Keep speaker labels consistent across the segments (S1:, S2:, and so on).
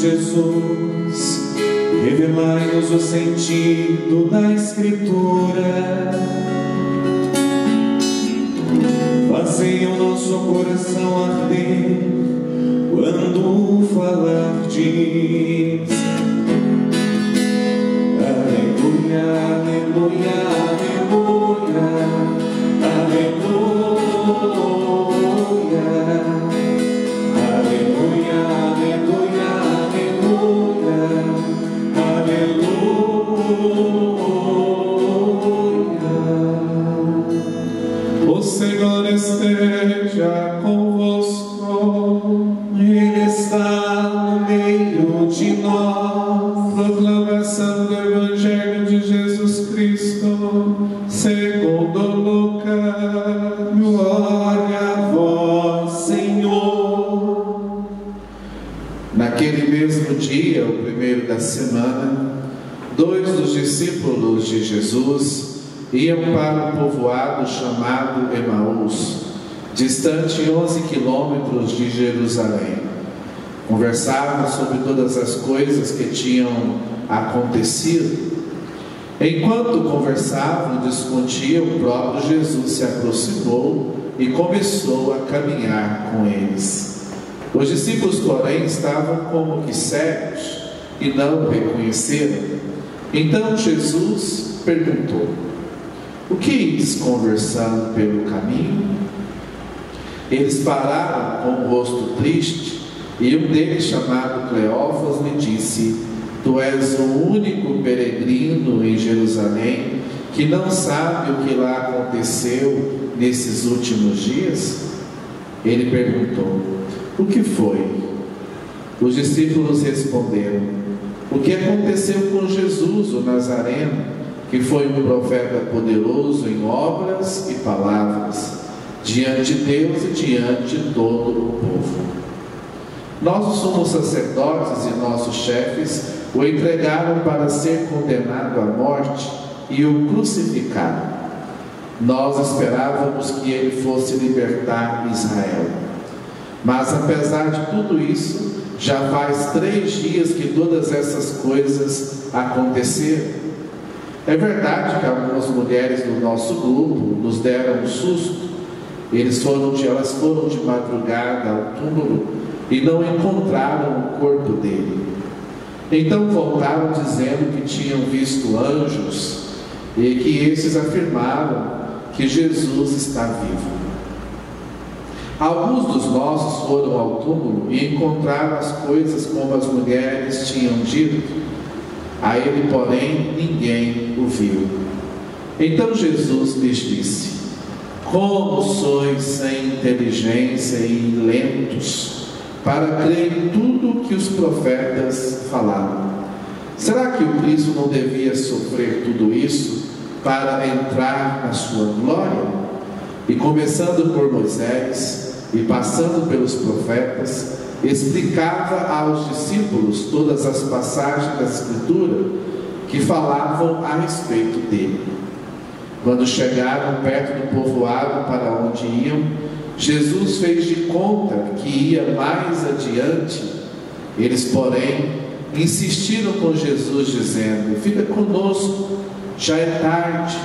S1: Jesus, revelai-nos o sentido da Escritura. Fazei o nosso coração arder quando falardes. Aleluia, aleluia, aleluia, aleluia, aleluia, aleluia, aleluia, aleluia. O Senhor esteja convosco, Ele está no meio de nós. Proclamação do Evangelho de Jesus Cristo segundo Lucas. Glória a vós, Senhor.
S2: Naquele mesmo dia, o primeiro da semana, 2 dos discípulos de Jesus iam para um povoado chamado Emaús, distante 11 quilômetros de Jerusalém. Conversavam sobre todas as coisas que tinham acontecido. Enquanto conversavam e discutiam, o próprio Jesus se aproximou e começou a caminhar com eles. Os discípulos, porém, estavam como que cegos e não o reconheceram. Então Jesus perguntou: o que ides conversando pelo caminho? Eles pararam com o rosto triste, e um deles, chamado Cleófas, lhe disse: tu és o único peregrino em Jerusalém que não sabe o que lá aconteceu nesses últimos dias? Ele perguntou: o que foi? Os discípulos responderam: o que aconteceu com Jesus, o Nazareno, que foi um profeta poderoso em obras e palavras, diante de Deus e diante de todo o povo. Nossos sumos sacerdotes e nossos chefes o entregaram para ser condenado à morte e o crucificaram. Nós esperávamos que ele fosse libertar Israel. Mas apesar de tudo isso, já faz 3 dias que todas essas coisas aconteceram. É verdade que algumas mulheres do nosso grupo nos deram um susto. Elas foram de madrugada ao túmulo e não encontraram o corpo dele. Então voltaram dizendo que tinham visto anjos e que esses afirmaram que Jesus está vivo. Alguns dos nossos foram ao túmulo e encontraram as coisas como as mulheres tinham dito. A ele, porém, ninguém o viu. Então Jesus lhes disse: como sois sem inteligência e lentos para crer em tudo que os profetas falaram. Será que o Cristo não devia sofrer tudo isso para entrar na sua glória? E começando por Moisés e passando pelos profetas, explicava aos discípulos todas as passagens da Escritura que falavam a respeito dele. Quando chegaram perto do povoado para onde iam, Jesus fez de conta que ia mais adiante. Eles, porém, insistiram com Jesus, dizendo: fica conosco, já é tarde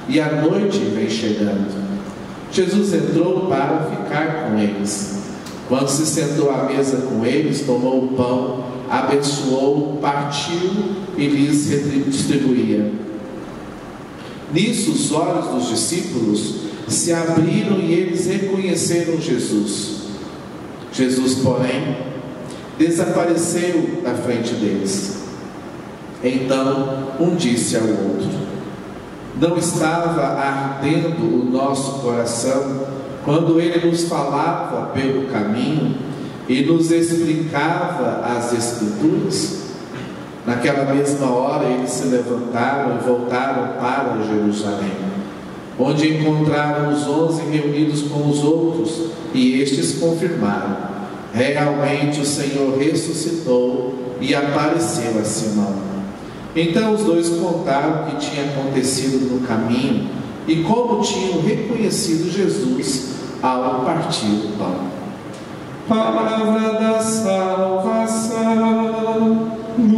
S2: e a noite vem chegando. Jesus entrou para ficar com eles. Quando se sentou à mesa com eles, tomou o pão, abençoou, partiu e lhes distribuía. Nisso os olhos dos discípulos se abriram e eles reconheceram Jesus. Jesus, porém, desapareceu da frente deles. Então um disse ao outro: não estava ardendo o nosso coração quando ele nos falava pelo caminho e nos explicava as Escrituras? Naquela mesma hora eles se levantaram e voltaram para Jerusalém, onde encontraram os 11 reunidos com os outros, e estes confirmaram: realmente o Senhor ressuscitou e apareceu a Simão. Então os dois contaram o que tinha acontecido no caminho e como tinham reconhecido Jesus ao partir o pão.
S1: Palavra da salvação.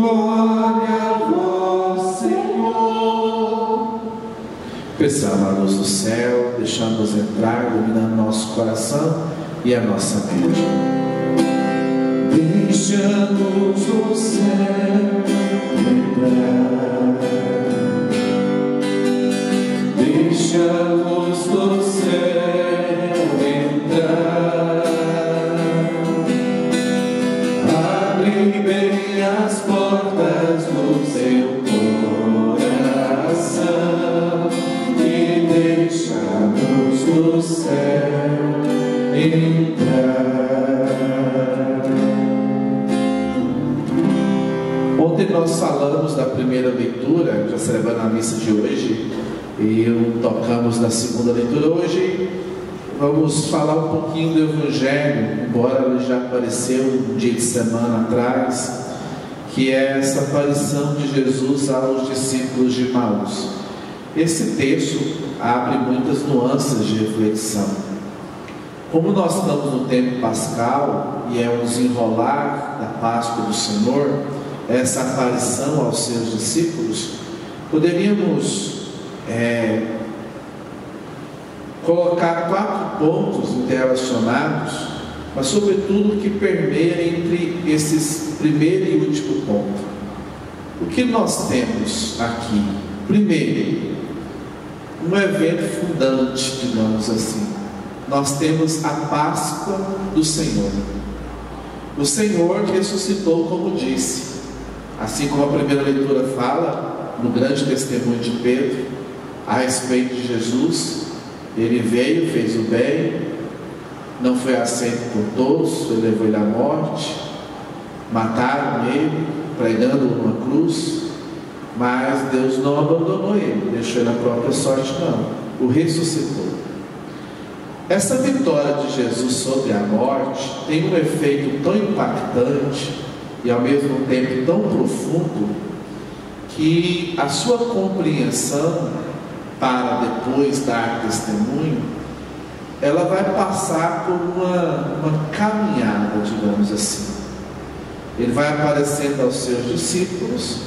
S1: Glória a vós, Senhor.
S2: Peçamos a luz do céu, deixando-nos entrar, iluminando nosso coração e a nossa mente.
S1: Deixa a luz do céu entrar. Deixa a luz do céu entrar. Abre bem as portas do seu coração e deixa a luz do céu entrar.
S2: Ontem nós falamos da primeira leitura, já celebrando a missa de hoje, e tocamos na segunda leitura. Hoje vamos falar um pouquinho do Evangelho, embora ele já apareceu um dia de semana atrás, que é essa aparição de Jesus aos discípulos de Emaús. Esse texto abre muitas nuances de reflexão. Como nós estamos no tempo pascal e é um desenrolar da Páscoa do Senhor, essa aparição aos seus discípulos, poderíamos colocar 4 pontos interrelacionados, mas sobretudo que permeia entre esses primeiro e último ponto. O que nós temos aqui? Primeiro, um evento fundante, digamos assim. Nós temos a Páscoa do Senhor. O Senhor ressuscitou, como disse, assim como a primeira leitura fala, no grande testemunho de Pedro, a respeito de Jesus. Ele veio, fez o bem, não foi aceito por todos, levou ele à morte, mataram ele, pregando numa cruz, mas Deus não abandonou ele, deixou ele à própria sorte, não, o ressuscitou. Essa vitória de Jesus sobre a morte tem um efeito tão impactante e ao mesmo tempo tão profundo, que a sua compreensão para depois dar testemunho, ela vai passar por uma caminhada, digamos assim. Ele vai aparecendo aos seus discípulos,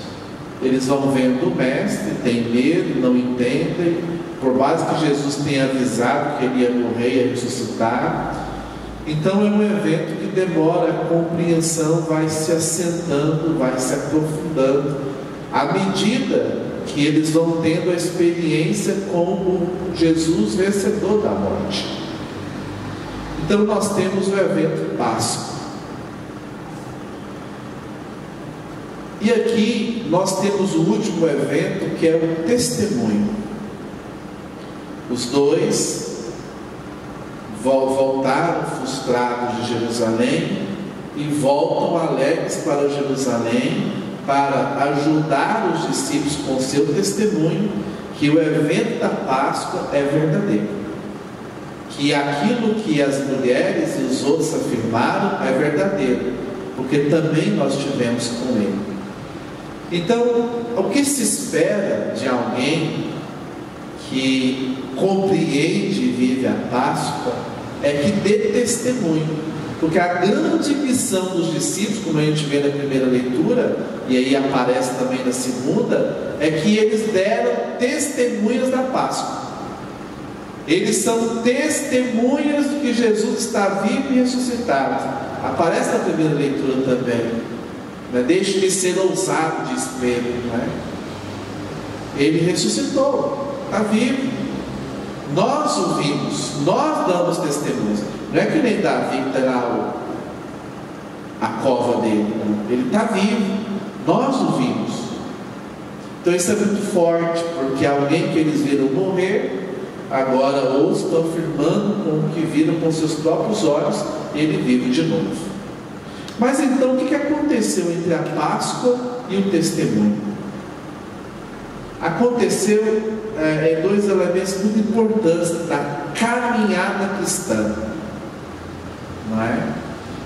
S2: eles vão vendo o Mestre, têm medo, não entendem, por mais que Jesus tenha avisado que ele ia morrer e ia ressuscitar. Então é um evento que demora, a compreensão vai se assentando, vai se aprofundando, à medida que eles vão tendo a experiência como Jesus vencedor da morte. Então nós temos o evento Páscoa. E aqui nós temos o último evento, que é o testemunho. Os dois voltaram frustrados de Jerusalém e voltam alegres para Jerusalém para ajudar os discípulos com seu testemunho que o evento da Páscoa é verdadeiro, que aquilo que as mulheres e os outros afirmaram é verdadeiro, porque também nós tivemos com ele. Então, o que se espera de alguém que compreende e vive a Páscoa é que dê testemunho. Porque a grande missão dos discípulos, como a gente vê na primeira leitura, e aí aparece também na segunda, é que eles deram testemunhas da Páscoa. Eles são testemunhas de que Jesus está vivo e ressuscitado. Aparece na primeira leitura também, né? Deixe de ser ousado, diz Pedro, né? Ele ressuscitou, está vivo. Nós o vimos, nós damos testemunhas. Não é que nem Davi que está lá a cova dele, não. Ele está vivo, nós o vimos. Então isso é muito forte, porque alguém que eles viram morrer, agora ou estão afirmando com o que viram com seus próprios olhos, ele vive de novo. Mas então o que aconteceu entre a Páscoa e o testemunho? Aconteceu em 2 elementos muito importantes da caminhada cristã, não é?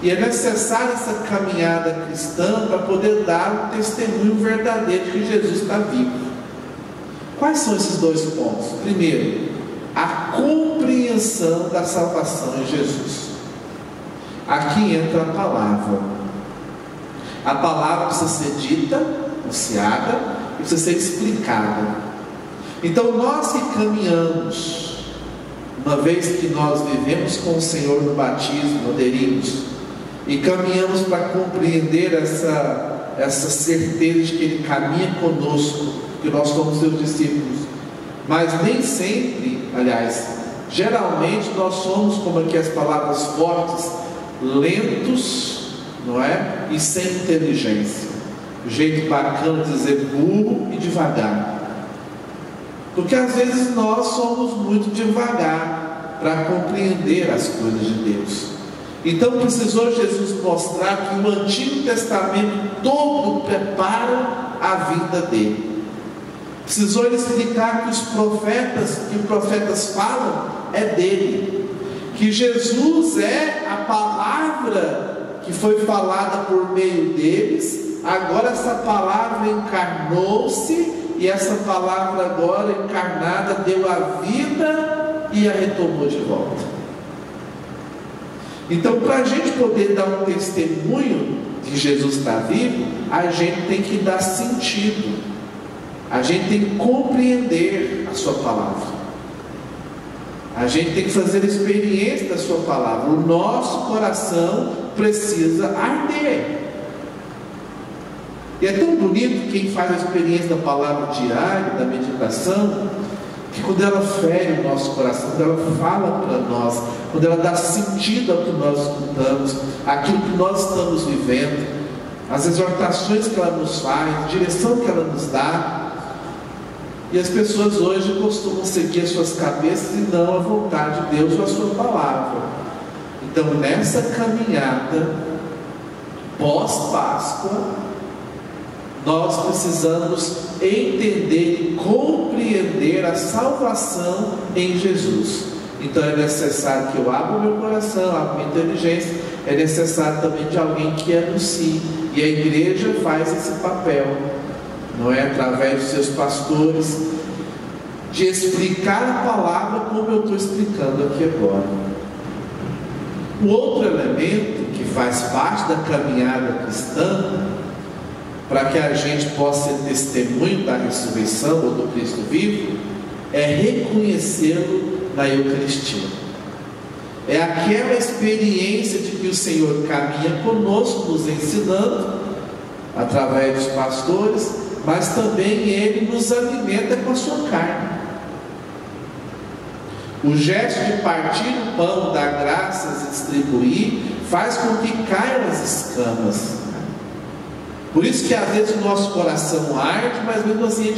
S2: E é necessária essa caminhada cristã para poder dar o testemunho verdadeiro de que Jesus está vivo. Quais são esses 2 pontos? Primeiro, a compreensão da salvação em Jesus. Aqui entra a palavra. A palavra precisa ser dita, anunciada, e precisa ser explicada. Então nós que caminhamos, uma vez que nós vivemos com o Senhor no batismo, aderimos, e caminhamos para compreender essa certeza de que Ele caminha conosco, que nós somos seus discípulos, mas nem sempre, aliás, geralmente nós somos, como aqui as palavras fortes, lentos, não é? E sem inteligência. Jeito bacana de dizer burro e devagar. Porque às vezes nós somos muito devagar para compreender as coisas de Deus. Então precisou Jesus mostrar que o Antigo Testamento todo prepara a vinda dele. Precisou ele explicar que os profetas falam é dele, que Jesus é a palavra que foi falada por meio deles. Agora essa palavra encarnou-se, e essa palavra agora encarnada deu a vida e a retomou de volta. Então, para a gente poder dar um testemunho de que Jesus está vivo, a gente tem que dar sentido, a gente tem que compreender a sua palavra, a gente tem que fazer a experiência da sua palavra. O nosso coração precisa arder. E é tão bonito quem faz a experiência da palavra diária, da meditação, que quando ela fere o nosso coração, quando ela fala para nós, quando ela dá sentido ao que nós escutamos, aquilo que nós estamos vivendo, as exortações que ela nos faz, a direção que ela nos dá. E as pessoas hoje costumam seguir as suas cabeças e não a vontade de Deus ou a sua palavra. Então, nessa caminhada pós-Páscoa, nós precisamos entender e compreender a salvação em Jesus. Então é necessário que eu abra o meu coração, abra a minha inteligência. É necessário também de alguém que anuncie. E a igreja faz esse papel, não é? Através dos seus pastores, de explicar a palavra como eu estou explicando aqui agora. O outro elemento que faz parte da caminhada cristã, para que a gente possa ser testemunho da ressurreição ou do Cristo vivo, é reconhecê-lo na Eucaristia. É aquela experiência de que o Senhor caminha conosco, nos ensinando, através dos pastores, mas também Ele nos alimenta com a sua carne. O gesto de partir o pão, dar graças e distribuir, faz com que caiam as escamas. Por isso que às vezes o nosso coração arde, mas mesmo assim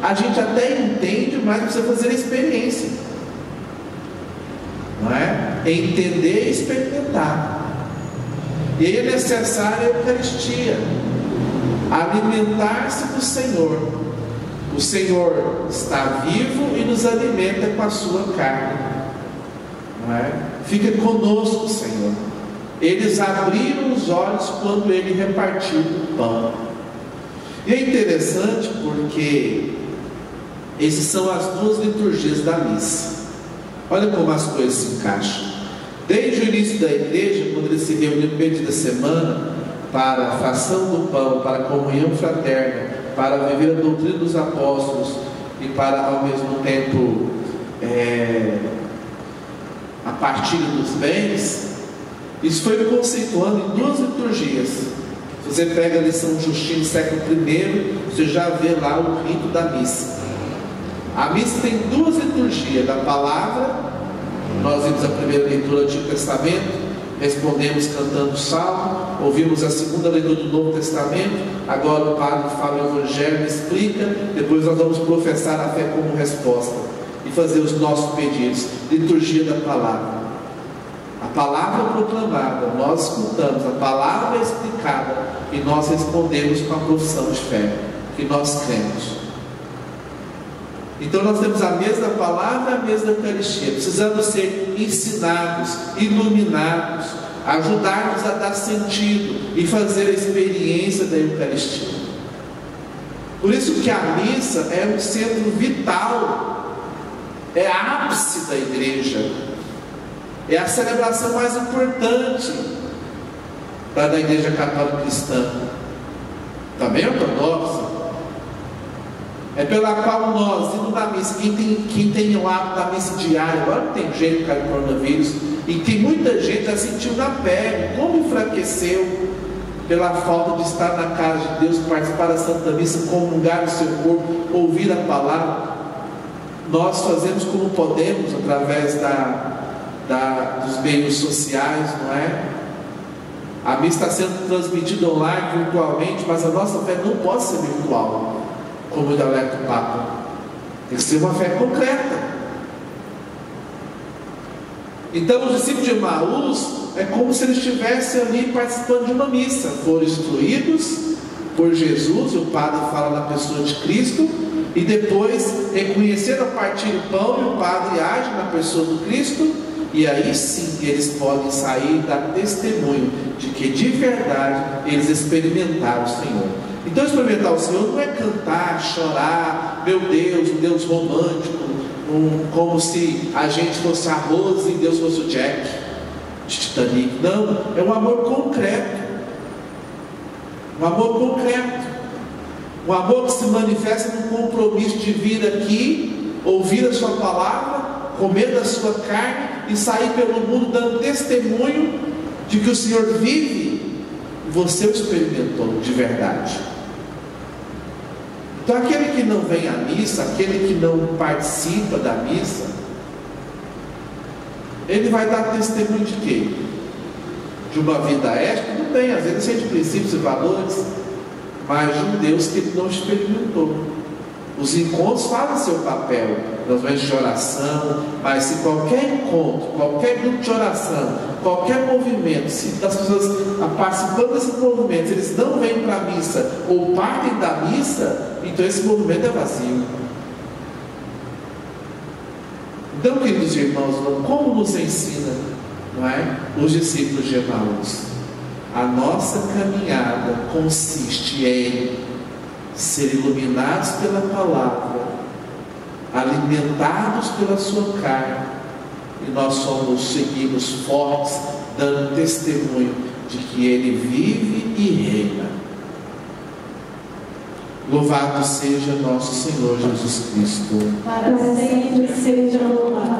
S2: a gente até entende, mas precisa fazer a experiência, não é? Entender e experimentar. E aí é necessária a Eucaristia, alimentar-se do Senhor. O Senhor está vivo e nos alimenta com a sua carne, não é? Fica conosco, Senhor. Eles abriram os olhos quando Ele repartiu o pão. E é interessante porque essas são as duas liturgias da missa. Olha como as coisas se encaixam. Desde o início da igreja, quando eles se reuniam no meio da semana para a fração do pão, para a comunhão fraterna, para viver a doutrina dos apóstolos e para ao mesmo tempo a partilha dos bens, isso foi conceituando em duas liturgias. Se você pega a lição Justino, século I, você já vê lá o rito da missa. A missa tem duas liturgias: da palavra, nós vimos a primeira leitura do Antigo Testamento, respondemos cantando o salmo, ouvimos a segunda leitura do Novo Testamento, agora o padre fala o Evangelho, explica, depois nós vamos professar a fé como resposta e fazer os nossos pedidos. Liturgia da palavra. A palavra proclamada, nós escutamos, a palavra explicada e nós respondemos com a profissão de fé, que nós cremos. Então nós temos a mesa da palavra e a mesa da Eucaristia. Precisamos ser ensinados, iluminados, ajudar-nos a dar sentido e fazer a experiência da Eucaristia. Por isso que a missa é um centro vital, é a ápice da igreja, é a celebração mais importante da Igreja Católica Cristã. também ortodoxa, é pela qual nós, indo na missa, quem tem o hábito da missa diária, agora não tem jeito por causa do coronavírus, e tem muita gente que já sentiu na pele como enfraqueceu pela falta de estar na casa de Deus, participar da Santa Missa, comungar o seu corpo, ouvir a palavra. Nós fazemos como podemos, através dos meios sociais, não é? A missa está sendo transmitida online, virtualmente, mas a nossa fé não pode ser virtual, como o alerta do Papa. Tem que ser uma fé concreta. Então, os discípulos de Emaús é como se eles estivessem ali participando de uma missa. Foram instruídos por Jesus, e o Padre fala na pessoa de Cristo, e depois reconheceram partir o pão, e o Padre age na pessoa do Cristo, e aí sim eles podem sair e dar testemunho de que de verdade eles experimentaram o Senhor. Então, experimentar o Senhor não é cantar, chorar, meu Deus, um Deus romântico, como se a gente fosse a Rose e Deus fosse o Jack de Titanic. Não, é um amor concreto. Um amor concreto. Um amor que se manifesta no compromisso de vir aqui, ouvir a sua palavra, comer da sua carne e sair pelo mundo dando testemunho de que o Senhor vive e você o experimentou de verdade. Então, aquele que não vem à missa, aquele que não participa da missa, ele vai dar testemunho de quê? De uma vida ética? Não tem, às vezes é de princípios e valores, mas de um Deus que ele não experimentou. Os encontros fazem seu papel nas momentos de oração, mas se qualquer encontro, qualquer grupo de oração, qualquer movimento, se as pessoas participando desses movimentos, eles não vêm para a missa ou partem da missa, então esse movimento é vazio. Então, queridos irmãos, como nos ensina, não é? Os discípulos de Emaús? A nossa caminhada consiste em ser iluminados pela palavra, alimentados pela sua carne, e nós seguimos fortes, dando testemunho de que Ele vive e reina. Louvado seja nosso Senhor Jesus Cristo.
S3: Para sempre seja louvado.